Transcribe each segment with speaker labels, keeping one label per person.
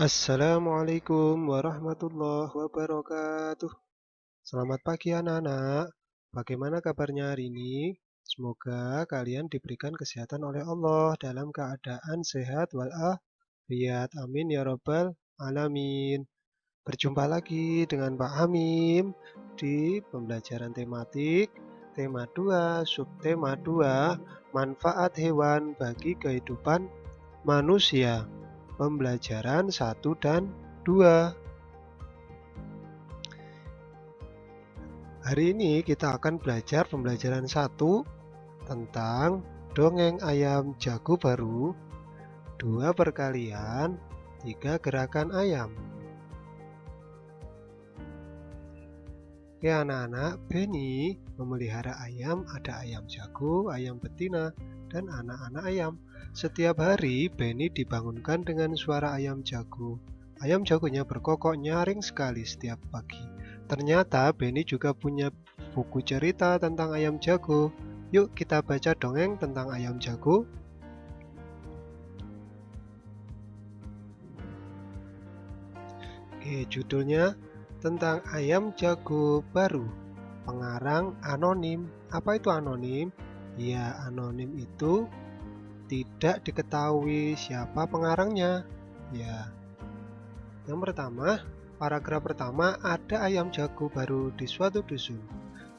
Speaker 1: Assalamualaikum warahmatullahi wabarakatuh. Selamat pagi anak-anak. Bagaimana kabarnya hari ini? Semoga kalian diberikan kesehatan oleh Allah dalam keadaan sehat walafiat. Amin ya robbal alamin. Berjumpa lagi dengan Pak Hamim di pembelajaran tematik tema 2, subtema 2, manfaat hewan bagi kehidupan manusia. Pembelajaran 1 dan 2. Hari ini kita akan belajar pembelajaran 1 tentang dongeng ayam jago baru, 2 perkalian, 3 gerakan ayam. Oke anak-anak, Benny memelihara ayam, ada ayam jago, ayam betina, dan anak-anak ayam. Setiap hari Benny dibangunkan dengan suara ayam jago. Ayam jagonya berkokok nyaring sekali setiap pagi. Ternyata Benny juga punya buku cerita tentang ayam jago. Yuk kita baca dongeng tentang ayam jago. Oke, judulnya tentang ayam jago baru. Pengarang anonim. Apa itu anonim? Ya, anonim itu tidak diketahui siapa pengarangnya. Ya. Yang pertama, paragraf pertama, ada ayam jago baru di suatu dusun.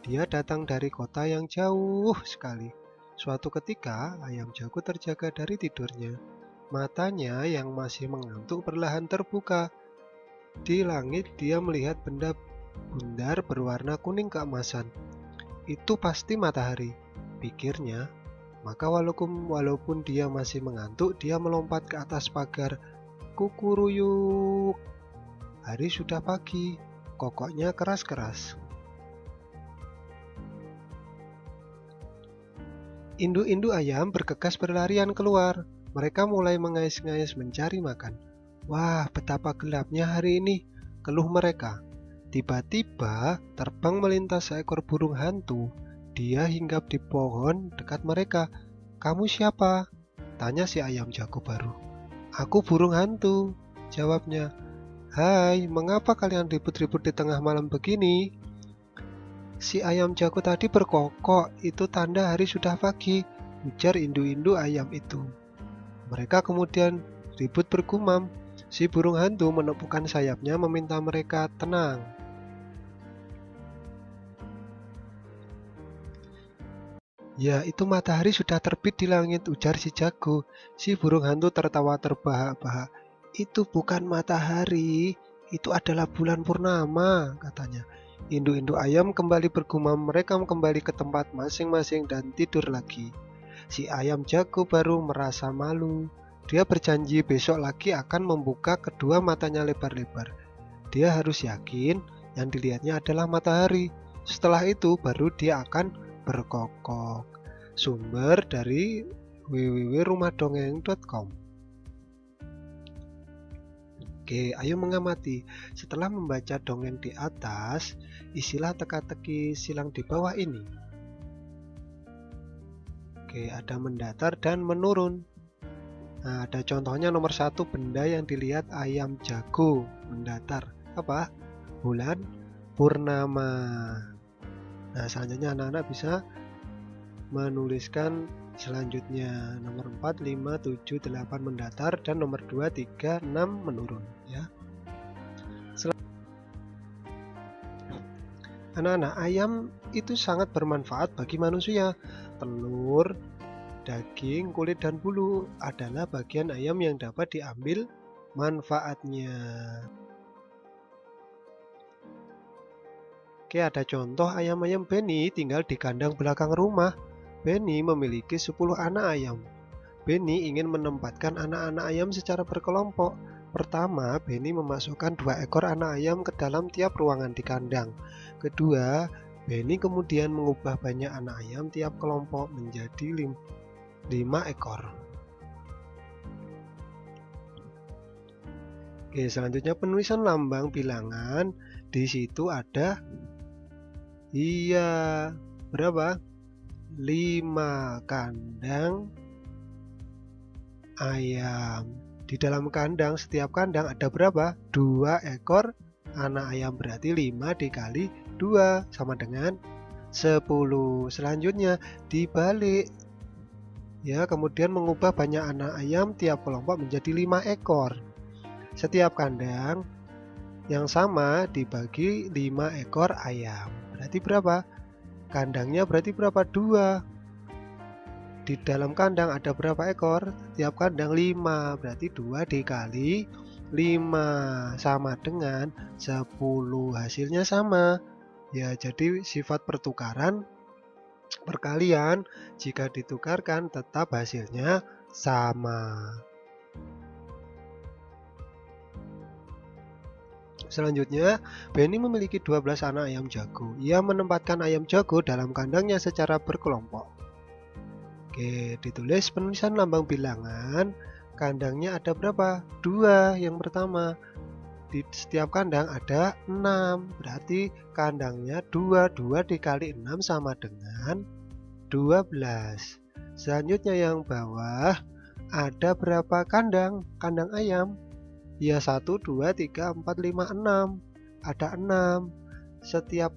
Speaker 1: Dia datang dari kota yang jauh sekali. Suatu ketika, ayam jago terjaga dari tidurnya. Matanya yang masih mengantuk perlahan terbuka. Di langit dia melihat benda bundar berwarna kuning keemasan. Itu pasti matahari, pikirnya. Maka walaupun dia masih mengantuk, dia melompat ke atas pagar. Kukuruyuk. Hari sudah pagi, kokoknya keras-keras. Induk-induk ayam bergegas berlarian keluar. Mereka mulai mengais-ngais mencari makan. Wah, betapa gelapnya hari ini, keluh mereka. Tiba-tiba terbang melintas seekor burung hantu. Dia hinggap di pohon dekat mereka. Kamu siapa? Tanya si ayam jago baru. Aku burung hantu, jawabnya. Hai, mengapa kalian ribut-ribut di tengah malam begini? Si ayam jago tadi berkokok, itu tanda hari sudah pagi, ujar induk-induk ayam itu. Mereka kemudian ribut bergumam. Si burung hantu menepukkan sayapnya meminta mereka tenang. Ya, itu matahari sudah terbit di langit, ujar si jago. Si burung hantu tertawa terbahak-bahak. Itu bukan matahari, itu adalah bulan purnama, katanya. Induk-induk ayam kembali bergumam, mereka kembali ke tempat masing-masing dan tidur lagi. Si ayam jago baru merasa malu. Dia berjanji besok lagi akan membuka kedua matanya lebar-lebar. Dia harus yakin yang dilihatnya adalah matahari. Setelah itu baru dia akan berkokok. Sumber dari www.rumahDongeng.com. Oke, ayo mengamati. Setelah membaca dongeng di atas, isilah teka-teki silang di bawah ini. Oke, ada mendatar dan menurun. Nah, ada contohnya nomor 1, benda yang dilihat ayam jago. Mendatar. Apa? Bulan purnama. Nah, selanjutnya anak-anak bisa menuliskan selanjutnya nomor 4, 5, 7, 8 mendatar dan nomor 2, 3, 6 menurun ya. Anak-anak, ayam itu sangat bermanfaat bagi manusia. Telur, daging, kulit dan bulu adalah bagian ayam yang dapat diambil manfaatnya. Oke, ada contoh ayam-ayam Benny tinggal di kandang belakang rumah. Benny memiliki 10 anak ayam. Benny ingin menempatkan anak-anak ayam secara berkelompok. Pertama, Benny memasukkan 2 ekor anak ayam ke dalam tiap ruangan di kandang. Kedua, Benny kemudian mengubah banyak anak ayam tiap kelompok menjadi 5 ekor. Oke, selanjutnya penulisan lambang bilangan. Di situ ada berapa? 5 kandang ayam. Di dalam kandang, setiap kandang ada berapa? 2 ekor anak ayam, berarti 5 dikali 2 sama dengan 10. Selanjutnya dibalik. Ya, kemudian mengubah banyak anak ayam tiap kelompok menjadi 5 ekor. Setiap kandang yang sama dibagi 5 ekor ayam. Berarti berapa? Kandangnya berarti berapa? 2. Di dalam kandang ada berapa ekor? Tiap kandang 5. Berarti 2 dikali 5 sama dengan 10. Hasilnya sama. Ya, jadi sifat pertukaran perkalian jika ditukarkan tetap hasilnya sama. Selanjutnya, Benny memiliki 12 anak ayam jago. Ia menempatkan ayam jago dalam kandangnya secara berkelompok. Oke, ditulis penulisan lambang bilangan. Kandangnya ada berapa? 2 yang pertama. Di setiap kandang ada 6. Berarti kandangnya 2 dikali 6 sama dengan 12. Selanjutnya yang bawah ada berapa kandang? Kandang ayam. Ya, 1, 2, 3, 4, 5, 6. Ada 6. Setiap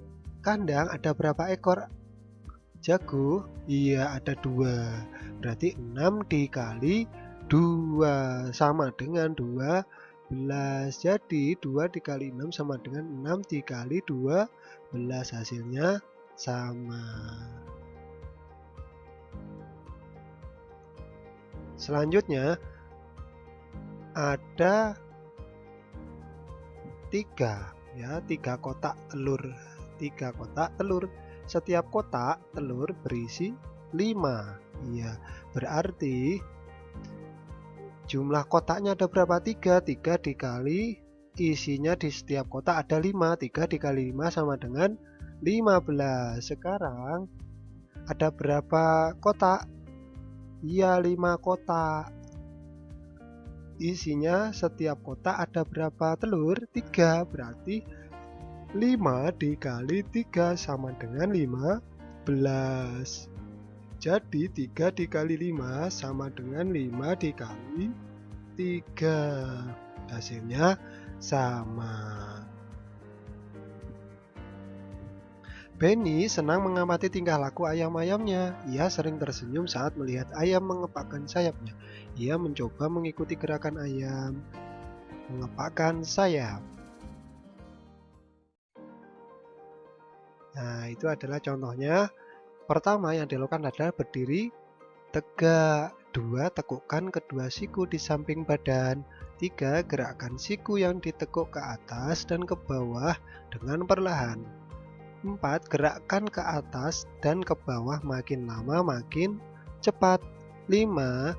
Speaker 1: kandang ada berapa ekor jago? Iya, ada 2. Berarti 6 dikali 2 sama dengan 12. Jadi 2 dikali 6 sama dengan 6 dikali 12. Hasilnya sama. Selanjutnya ada 3 kotak telur. 3 kotak telur. Setiap kotak telur berisi 5. Iya, berarti jumlah kotaknya ada berapa? 3 dikali isinya di setiap kotak ada 5. 3 dikali 5 sama dengan 15. Sekarang ada berapa kotak? Iya, 5 kotak. Isinya setiap kotak ada berapa telur? 3. Berarti 5 dikali 3 sama dengan 15. Jadi 3 dikali 5 sama dengan 5 dikali 3. Hasilnya sama. Benny senang mengamati tingkah laku ayam-ayamnya. Ia sering tersenyum saat melihat ayam mengepakkan sayapnya. Ia mencoba mengikuti gerakan ayam mengepakkan sayap. Nah, itu adalah contohnya. Pertama yang dilakukan adalah berdiri tegak. 2. Tekukkan kedua siku di samping badan. 3. Gerakkan siku yang ditekuk ke atas dan ke bawah dengan perlahan. 4. Gerakkan ke atas dan ke bawah makin lama makin cepat. 5.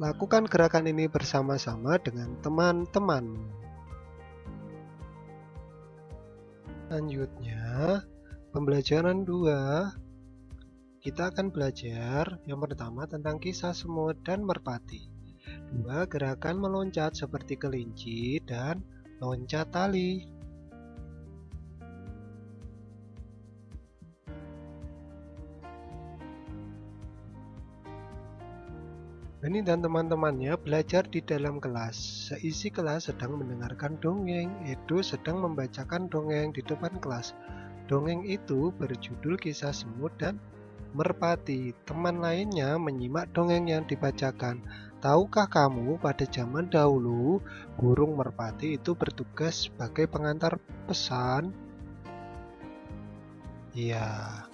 Speaker 1: Lakukan gerakan ini bersama-sama dengan teman-teman. Selanjutnya, pembelajaran 2, kita akan belajar yang pertama tentang kisah semut dan merpati. 2. Gerakan meloncat seperti kelinci dan loncat tali. Benny dan teman-temannya belajar di dalam kelas. Seisi kelas sedang mendengarkan dongeng. Edo sedang membacakan dongeng di depan kelas. Dongeng itu berjudul Kisah Semut dan Merpati. Teman lainnya menyimak dongeng yang dibacakan. Tahukah kamu, pada zaman dahulu, burung merpati itu bertugas sebagai pengantar pesan? Ya.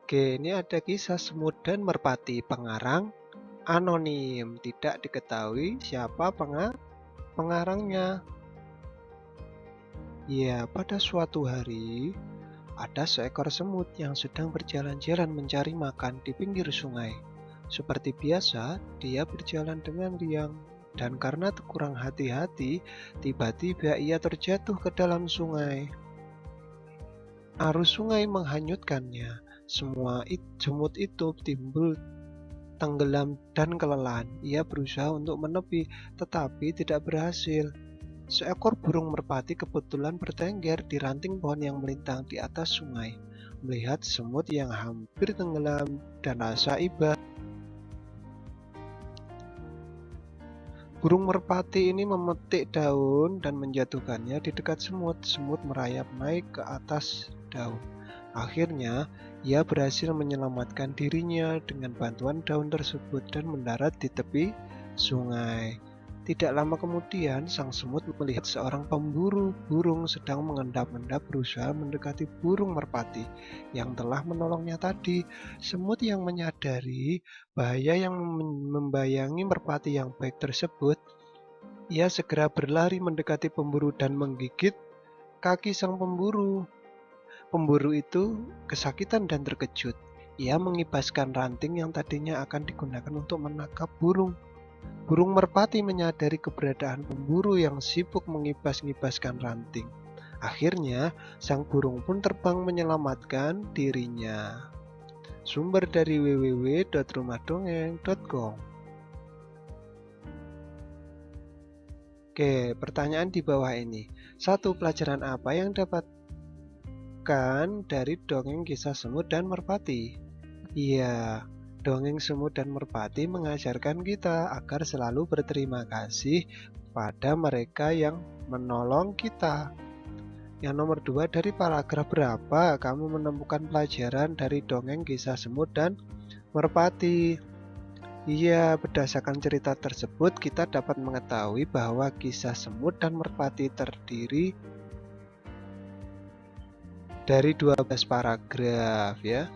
Speaker 1: Oke, ini ada kisah semut dan merpati. Pengarang anonim. Tidak diketahui siapa pengarangnya. Ya, pada suatu hari ada seekor semut yang sedang berjalan-jalan mencari makan di pinggir sungai. Seperti biasa, dia berjalan dengan riang. Dan karena kurang hati-hati, tiba-tiba ia terjatuh ke dalam sungai. Arus sungai menghanyutkannya. Semua semut itu timbul tenggelam dan kelelahan. Ia berusaha untuk menepi, tetapi tidak berhasil. Seekor burung merpati kebetulan bertengger di ranting pohon yang melintang di atas sungai. melihat semut yang hampir tenggelam, dan rasa iba. Burung merpati ini memetik daun dan menjatuhkannya di dekat semut. Semut merayap naik ke atas daun. Akhirnya, ia berhasil menyelamatkan dirinya dengan bantuan daun tersebut dan mendarat di tepi sungai. Tidak lama kemudian, sang semut melihat seorang pemburu burung sedang mengendap-endap berusaha mendekati burung merpati yang telah menolongnya tadi. Semut yang menyadari bahaya yang membayangi merpati yang baik tersebut, ia segera berlari mendekati pemburu dan menggigit kaki sang pemburu. Pemburu itu kesakitan dan terkejut. Ia mengibaskan ranting yang tadinya akan digunakan untuk menangkap burung. Burung merpati menyadari keberadaan pemburu yang sibuk mengibas-ngibaskan ranting. Akhirnya, sang burung pun terbang menyelamatkan dirinya. Sumber dari www.rumahdongeng.com. Oke, pertanyaan di bawah ini. 1. Pelajaran apa yang dapatkan dari dongeng kisah semut dan merpati? Iya, dongeng semut dan merpati mengajarkan kita agar selalu berterima kasih pada mereka yang menolong kita. Yang nomor 2, dari paragraf berapa kamu menemukan pelajaran dari dongeng kisah semut dan merpati? Iya, berdasarkan cerita tersebut kita dapat mengetahui bahwa kisah semut dan merpati terdiri dari 12 paragraf ya.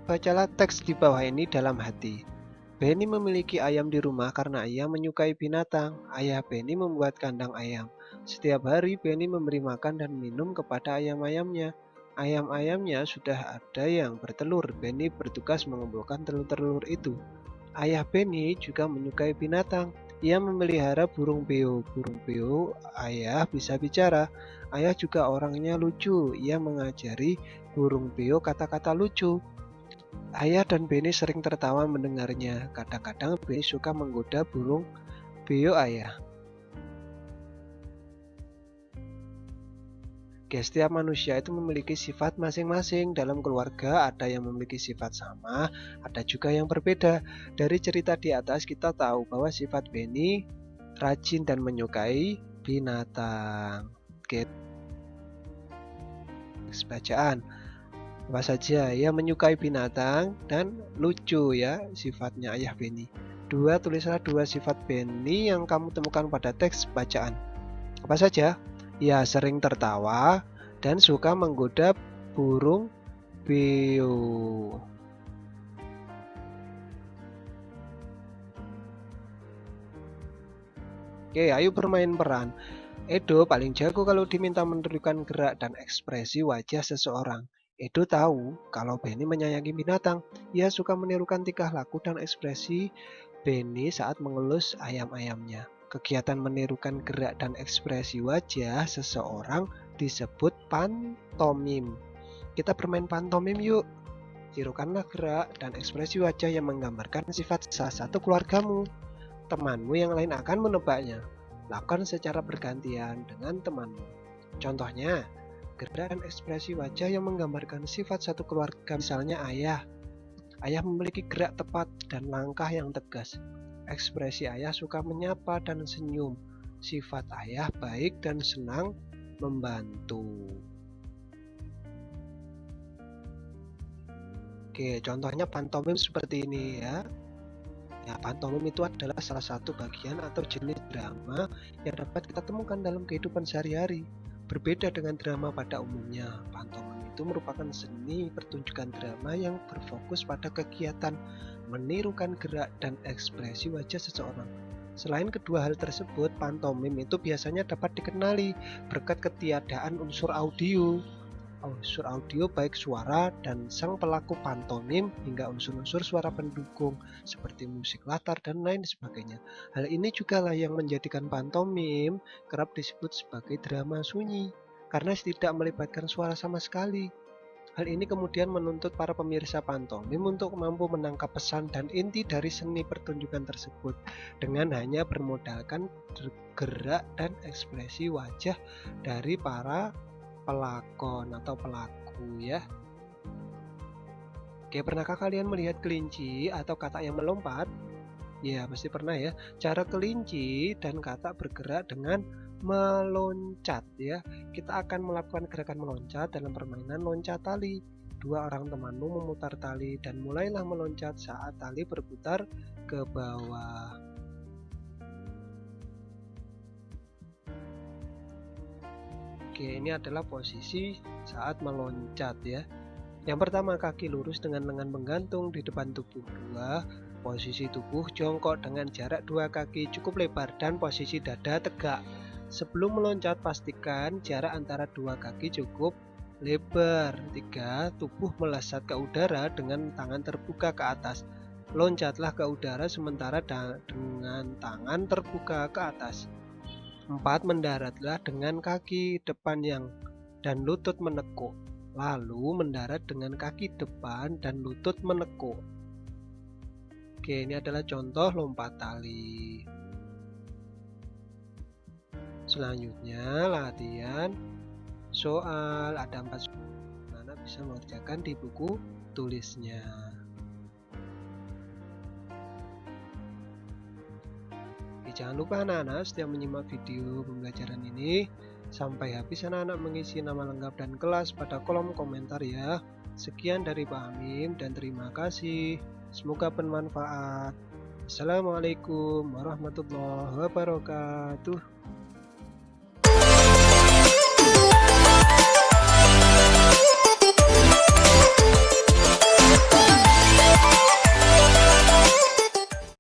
Speaker 1: Bacalah teks di bawah ini dalam hati. Benny memiliki ayam di rumah karena ia menyukai binatang. Ayah Benny membuat kandang ayam. Setiap hari Benny memberi makan dan minum kepada ayam-ayamnya. Ayam-ayamnya sudah ada yang bertelur. Benny bertugas mengumpulkan telur-telur itu. Ayah Benny juga menyukai binatang. Ia memelihara burung beo. Burung beo ayah bisa bicara. Ayah juga orangnya lucu. Ia mengajari burung beo kata-kata lucu. Ayah dan Benny sering tertawa mendengarnya. Kadang-kadang Benny suka menggoda burung beo ayah. Oke, setiap manusia itu memiliki sifat masing-masing. Dalam keluarga ada yang memiliki sifat sama, ada juga yang berbeda. Dari cerita di atas kita tahu bahwa sifat Benny rajin dan menyukai binatang. Oke, bacaan. Apa saja? Ia menyukai binatang dan lucu ya sifatnya ayah Benny. 2. Tulislah 2 sifat Benny yang kamu temukan pada teks bacaan. Apa saja? Ia sering tertawa dan suka menggoda burung beo. Oke, ayo bermain peran. Edo paling jago kalau diminta menirukan gerak dan ekspresi wajah seseorang. Edo tahu kalau Benny menyayangi binatang. Ia suka menirukan tingkah laku dan ekspresi Benny saat mengelus ayam-ayamnya. Kegiatan menirukan gerak dan ekspresi wajah seseorang disebut pantomim. Kita bermain pantomim yuk. Tirukanlah gerak dan ekspresi wajah yang menggambarkan sifat salah satu keluargamu. Temanmu yang lain akan menebaknya. Lakukan secara bergantian dengan temanmu. Contohnya, gerak dan ekspresi wajah yang menggambarkan sifat satu keluarga, misalnya ayah. Ayah memiliki gerak tepat dan langkah yang tegas. Ekspresi ayah suka menyapa dan senyum. Sifat ayah baik dan senang membantu. Oke, contohnya pantomim seperti ini ya. Ya, pantomim itu adalah salah satu bagian atau jenis drama yang dapat kita temukan dalam kehidupan sehari-hari. Berbeda dengan drama pada umumnya, pantomim itu merupakan seni pertunjukan drama yang berfokus pada kegiatan menirukan gerak dan ekspresi wajah seseorang. Selain kedua hal tersebut, pantomim itu biasanya dapat dikenali berkat ketiadaan unsur audio baik suara dan sang pelaku pantomim hingga unsur-unsur suara pendukung seperti musik latar dan lain sebagainya. Hal ini juga lah yang menjadikan pantomim kerap disebut sebagai drama sunyi karena tidak melibatkan suara sama sekali. Hal ini kemudian menuntut para pemirsa pantomim untuk mampu menangkap pesan dan inti dari seni pertunjukan tersebut dengan hanya bermodalkan gerak dan ekspresi wajah dari para pelakon atau pelaku ya. Oke, pernahkah kalian melihat kelinci atau katak yang melompat? Ya, pasti pernah ya. Cara kelinci dan katak bergerak dengan meloncat ya. Kita akan melakukan gerakan meloncat dalam permainan loncat tali. Dua orang temanmu memutar tali dan mulailah meloncat saat tali berputar ke bawah. Oke, ini adalah posisi saat meloncat ya. Yang pertama, kaki lurus dengan lengan menggantung di depan tubuh. Dua, posisi tubuh jongkok dengan jarak dua kaki cukup lebar dan posisi dada tegak. Sebelum meloncat, pastikan jarak antara dua kaki cukup lebar. 3. Tubuh melesat ke udara dengan tangan terbuka ke atas. Loncatlah ke udara sementara dengan tangan terbuka ke atas. 4. Mendaratlah dengan kaki depan dan lutut menekuk. Lalu mendarat dengan kaki depan dan lutut menekuk. Oke, ini adalah contoh lompat tali. Selanjutnya latihan soal, ada 4 soal. Anak bisa mengerjakan di buku tulisnya. Oke, jangan lupa anak-anak setiap menyimak video pembelajaran ini sampai habis, anak-anak mengisi nama lengkap dan kelas pada kolom komentar ya. Sekian dari Pak Amim dan terima kasih. Semoga bermanfaat. Assalamualaikum warahmatullahi wabarakatuh.